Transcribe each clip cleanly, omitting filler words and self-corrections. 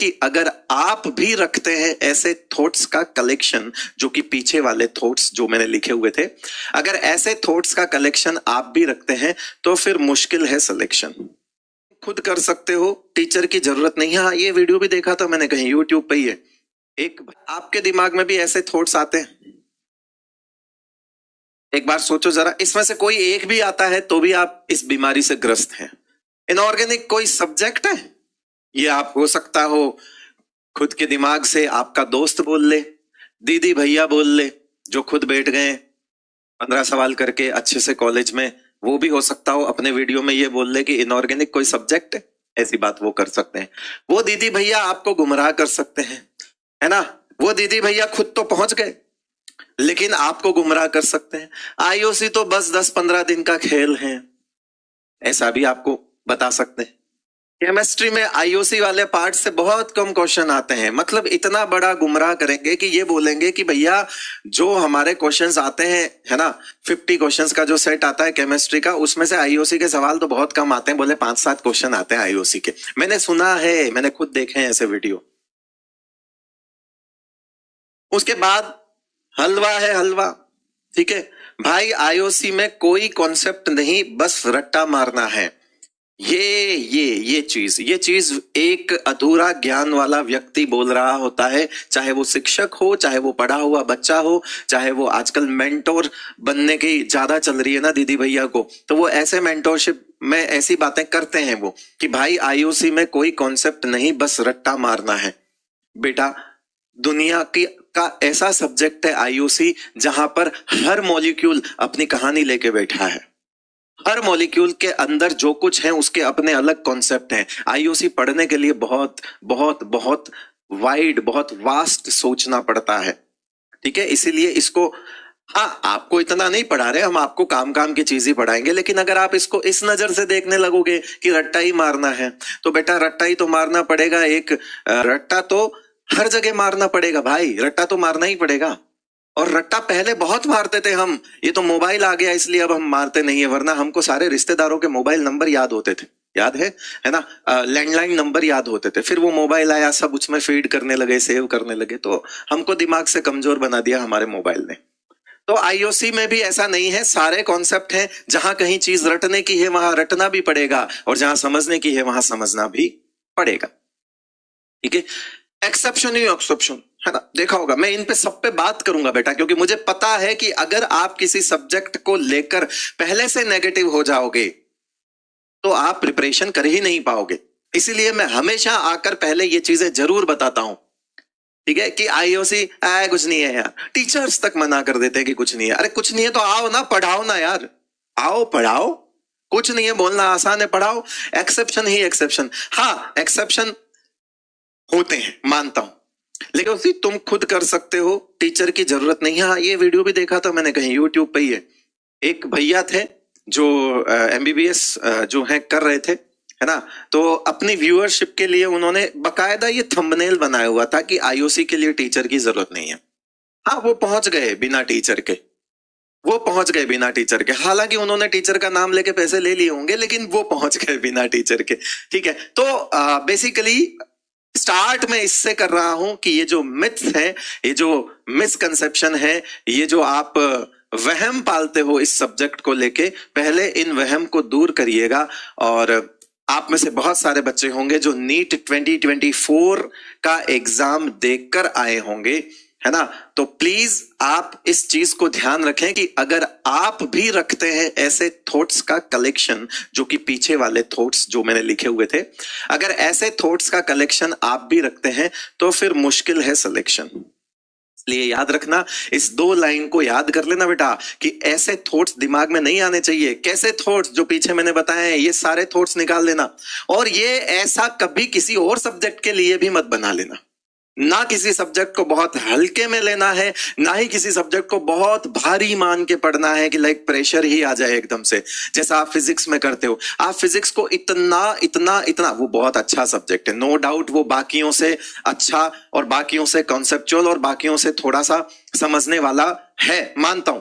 कि अगर आप भी रखते हैं ऐसे थॉट्स का कलेक्शन, जो कि पीछे वाले थॉट्स जो मैंने लिखे हुए थे, अगर ऐसे थॉट्स का कलेक्शन आप भी रखते हैं तो फिर मुश्किल है सिलेक्शन। खुद कर सकते हो, टीचर की जरूरत नहीं है। हाँ, ये वीडियो भी देखा था मैंने कहीं यूट्यूब पे ही है। एक आपके दिमाग में भी ऐसे थॉट्स आते हैं? एक बार सोचो जरा, इसमें से कोई एक भी आता है तो भी आप इस बीमारी से ग्रस्त हैं। इनऑर्गेनिक कोई सब्जेक्ट है? ये आप हो सकता हो खुद के दिमाग से आपका दोस्त बोल ले, दीदी भैया बोल ले, जो खुद बैठ गए 15 सवाल करके अच्छे से कॉलेज में, वो भी हो सकता हो अपने वीडियो में ये बोल ले कि इनऑर्गेनिक कोई सब्जेक्ट है। ऐसी बात वो कर सकते हैं। वो दीदी भैया आपको गुमराह कर सकते हैं, है ना। वो दीदी भैया खुद तो पहुंच गए लेकिन आपको गुमराह कर सकते हैं। आईओसी तो बस 10-15 दिन का खेल है, ऐसा भी आपको बता सकते हैं। केमिस्ट्री में आईओसी वाले पार्ट से बहुत कम क्वेश्चन आते हैं, मतलब इतना बड़ा गुमराह करेंगे कि ये बोलेंगे कि भैया जो हमारे क्वेश्चंस आते हैं, है ना, 50 क्वेश्चंस का जो सेट आता है केमिस्ट्री का, उसमें से आईओसी के सवाल तो बहुत कम आते हैं। बोले 5-7 क्वेश्चन आते हैं आईओसी के। मैंने सुना है, मैंने खुद देखे हैं ऐसे वीडियो। उसके बाद हलवा है, हलवा, ठीक है भाई। आईओसी में कोई कॉन्सेप्ट नहीं, बस रट्टा मारना है। ये चीज एक अधूरा ज्ञान वाला व्यक्ति बोल रहा होता है, चाहे वो शिक्षक हो, चाहे वो पढ़ा हुआ बच्चा हो, चाहे वो आजकल मेंटोर बनने की ज्यादा चल रही है ना दीदी भैया को, तो वो ऐसे मेंटोरशिप में ऐसी बातें करते हैं वो कि भाई आईओसी में कोई कॉन्सेप्ट नहीं, बस रट्टा मारना है। बेटा, दुनिया की का ऐसा सब्जेक्ट है आईओसी जहां पर हर मॉलिक्यूल अपनी कहानी लेके बैठा है। हर मॉलिक्यूल के अंदर जो कुछ है उसके अपने अलग कॉन्सेप्ट हैं। आईओसी पढ़ने के लिए बहुत बहुत बहुत वाइड, बहुत वास्ट सोचना पड़ता है, ठीक है। इसीलिए इसको, हाँ, आपको इतना नहीं पढ़ा रहे हम, आपको काम काम की चीज ही पढ़ाएंगे, लेकिन अगर आप इसको इस नजर से देखने लगोगे कि रट्टा ही मारना है, तो बेटा रट्टा ही तो मारना पड़ेगा। एक रट्टा तो हर जगह मारना पड़ेगा भाई, रट्टा तो मारना ही पड़ेगा। और रट्टा पहले बहुत मारते थे हम, ये तो मोबाइल आ गया इसलिए अब हम मारते नहीं है, वरना हमको सारे रिश्तेदारों के मोबाइल नंबर याद होते थे, याद है ना। लैंडलाइन नंबर याद होते थे, फिर वो मोबाइल आया, सब उसमें फीड करने लगे, सेव करने लगे, तो हमको दिमाग से कमजोर बना दिया हमारे मोबाइल ने। तो आईओसी में भी ऐसा नहीं है, सारे कॉन्सेप्ट हैं। जहां कहीं चीज रटने की है वहां रटना भी पड़ेगा, और जहां समझने की है वहां समझना भी पड़ेगा, ठीक है। एक्सेप्शन ही एक्सेप्शन, है ना, देखा होगा। मैं इन पे सब पे बात करूंगा बेटा, क्योंकि मुझे पता है कि अगर आप किसी सब्जेक्ट को लेकर पहले से नेगेटिव हो जाओगे तो आप प्रिपरेशन कर ही नहीं पाओगे। इसीलिए मैं हमेशा आकर पहले ये चीजें जरूर बताता हूं, ठीक है, कि आईओसी कुछ नहीं है यार। टीचर्स तक मना कर देते हैं कि कुछ नहीं है। अरे कुछ नहीं है तो आओ ना, पढ़ाओ ना यार, आओ पढ़ाओ। कुछ नहीं है बोलना आसान है, पढ़ाओ। एक्सेप्शन ही एक्सेप्शन, हाँ एक्सेप्शन होते हैं, मानता हूं, लेकिन उसी तुम खुद कर सकते हो, टीचर की जरूरत नहीं है। हाँ, ये वीडियो भी देखा था मैंने कहीं यूट्यूब पे ही है। एक भैया थे जो एमबीबीएस जो है कर रहे थे, है ना, तो अपनी व्यूअरशिप के लिए उन्होंने बकायदा ये थंबनेल बनाया हुआ था कि आईओसी के लिए टीचर की जरूरत नहीं है। हाँ, वो पहुंच गए बिना टीचर के, वो पहुंच गए बिना टीचर के। हालांकि उन्होंने टीचर का नाम लेके पैसे ले लिए होंगे, लेकिन वो पहुंच गए बिना टीचर के, ठीक है। तो बेसिकली स्टार्ट में इससे कर रहा हूं कि ये जो मिथ्स है, ये जो मिसकंसेप्शन है, ये जो आप वहम पालते हो इस सब्जेक्ट को लेके, पहले इन वहम को दूर करिएगा। और आप में से बहुत सारे बच्चे होंगे जो नीट 2024 का एग्जाम देकर आए होंगे, है ना, तो प्लीज आप इस चीज को ध्यान रखें कि अगर आप भी रखते हैं ऐसे थॉट्स का कलेक्शन, जो कि पीछे वाले थॉट्स जो मैंने लिखे हुए थे, अगर ऐसे थॉट्स का कलेक्शन आप भी रखते हैं तो फिर मुश्किल है सिलेक्शन। इसलिए याद रखना, इस 2 लाइन को याद कर लेना बेटा, कि ऐसे थॉट्स दिमाग में नहीं आने चाहिए। कैसे थॉट्स? जो पीछे मैंने बताए हैं, ये सारे थॉट्स निकाल लेना। और ये ऐसा कभी किसी और सब्जेक्ट के लिए भी मत बना लेना। ना किसी सब्जेक्ट को बहुत हल्के में लेना है, ना ही किसी सब्जेक्ट को बहुत भारी मान के पढ़ना है कि लाइक प्रेशर ही आ जाए एकदम से, जैसा आप फिजिक्स में करते हो। आप फिजिक्स को इतना इतना इतना, वो बहुत अच्छा सब्जेक्ट है, नो डाउट, वो बाकियों से अच्छा और बाकियों से कॉन्सेप्चुअल और बाकियों से थोड़ा सा समझने वाला है, मानता हूं।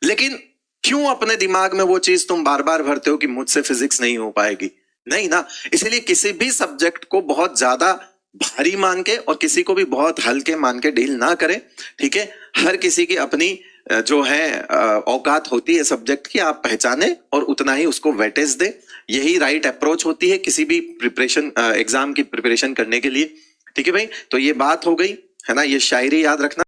लेकिन क्यों अपने दिमाग में वो चीज तुम बार बार भरते हो कि मुझसे फिजिक्स नहीं हो पाएगी? नहीं ना। इसलिए किसी भी सब्जेक्ट को बहुत ज्यादा भारी मान के और किसी को भी बहुत हल्के मान के डील ना करें, ठीक है। हर किसी की अपनी जो है औकात होती है सब्जेक्ट की, आप पहचाने और उतना ही उसको वेटेज दे। यही राइट अप्रोच होती है किसी भी प्रिपरेशन एग्जाम की प्रिपरेशन करने के लिए, ठीक है भाई। तो ये बात हो गई है ना, ये शायरी याद रखना।